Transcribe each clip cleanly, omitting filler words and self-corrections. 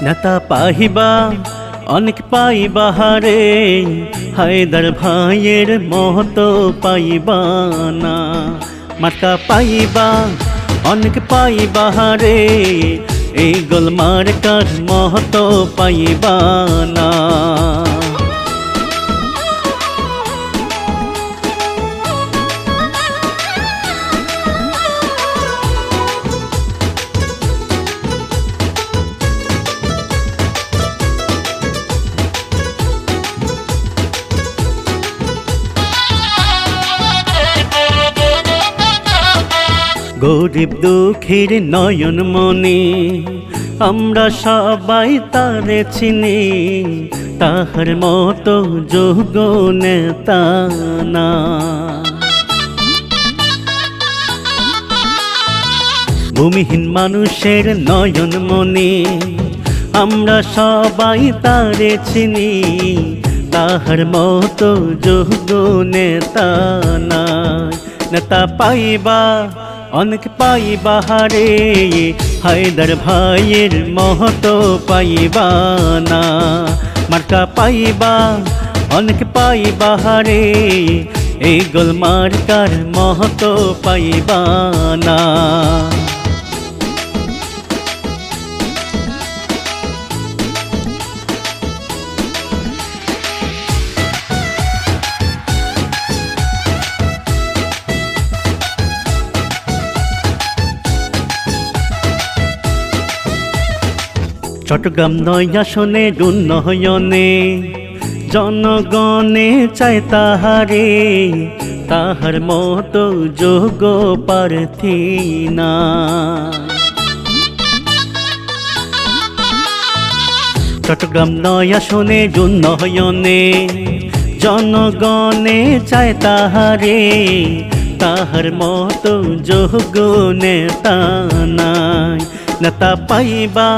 নেতা পাহিবা অনেক পাইবা হারে, হায়দার ভাইয়ের মহতো পাইবা না। মার্কা পাইবা অনেক পাইবা হারে, এই গোলমার্কার মহতো পাইবা না। গরিব দুঃখীর নয়ন মনি, আমরা সবাই তারে চিনি, তাহার মতো যোগ্য নেতা না। ভূমিহীন মানুষের নয়ন মনি, আমরা সবাই তারে চিনি, তাহার মতো যোগ্য নেতা নাই। নেতা পাইবা অনেক পাইবা হারে, হায়দার ভাইয়ের মহতো পাইবা না। মার্কা পাইবা অনেক পাইবা হারে, এই গোলমার্কার মহতো পাইবা না। চট্টগ্রাম ৯ আসনের উন্নয়নে জনগণে চায় তাহারে, তাহার মতো যোগ্য প্রার্থী না। চট্টগ্রাম ৯ আসনের উন্নয়নে জনগণে চায় তাহারে, তাহার মতো যোগ্য নেতা নাই। নেতা পাইবা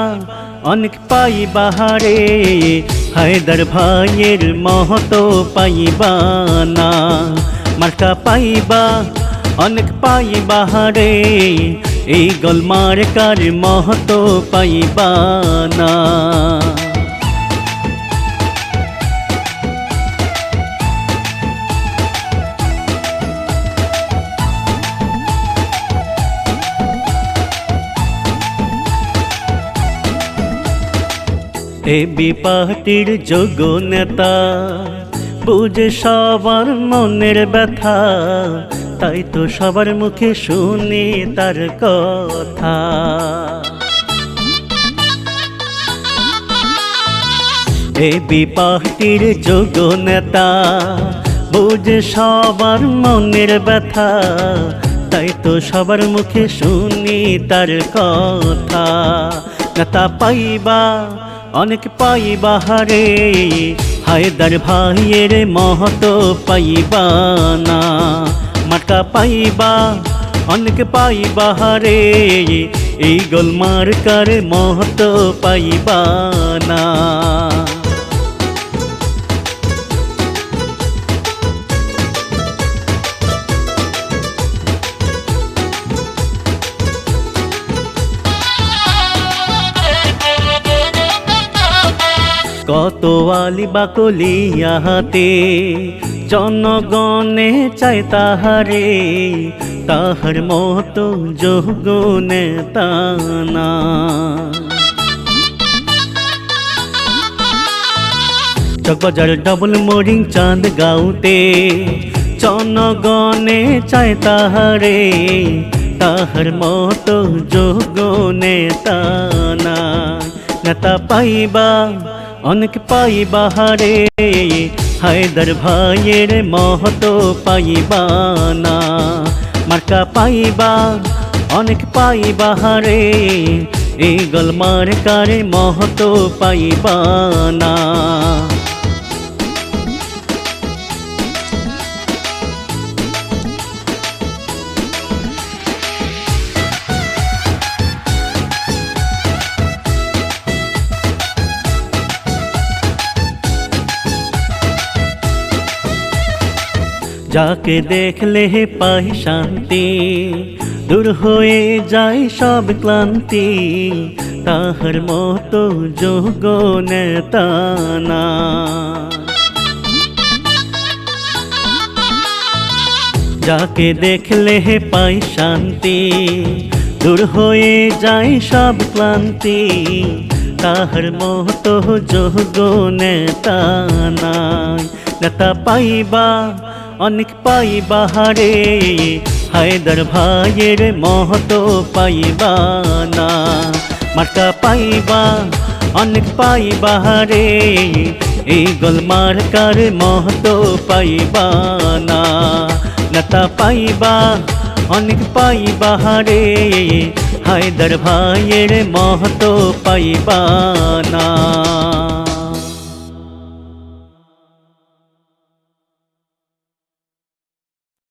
অনেক পাইবা হারে, হায়দার ভাইয়ের মহতো পাইবা না। মার্কা পাইবা অনেক পাইবা হারে, এই গোলমার্কার মহতো পাইবা না। এবি পার্টির যোগ্য নেতা, বুঝে সবার মনের ব্যথা, তাই তো সবার মুখে শুনি তার কথা। এবি পার্টির যোগ্য নেতা, বুঝে সবার মনের ব্যথা, তাই তো সবার মুখে শুনি তার কথা। নেতা পাইবা অনেক পাইবা হারে, হায়দার ভাইয়ের মহতো পাইবা না। মার্কা পাইবা অনেক পাইবা হারে, এই গোলমার্কার মহতো পাইবা না। কত আলি বাকলিয়া হাতে জনগণে চায় তাহারে, তাহার মতো যোগ্য নেতা না। চকবাজার ডবল মোরিং চাঁদ গাঁওতে জনগণে চায় তাহারে, তাহার মতো যোগ্য নেতা না। নেতা পাইবা অনেক পাইবা হারে, হায়দার ভাইয়ের মহতো পাইবা না। মার্কা পাইবা অনেক পাইবা হারে, এই গোলমার্কার মহতো পাইবা না। যাকে দেখলে পাই শান্তি, দূর হয়ে যায় সব ক্লান্তি, তাহার মতো যোগ্য নেতা না। যাকে দেখলে পাই শান্তি, দূর হয়ে যায় সব ক্লান্তি, তাহার মতো যোগ্য নেতা নাই। নেতা পাইবা অনেক পাইবা হারে, হায়দার ভাইয়ের মহতো পাইবা না। মার্কা পাইবা অনেক পাইবা হারে, এই গোল মার্কার মহতো পাইবা না। নেতা পাইবা অনেক পাইবা হারে, হায়দার ভাইয়ের মহতো পাইবা না।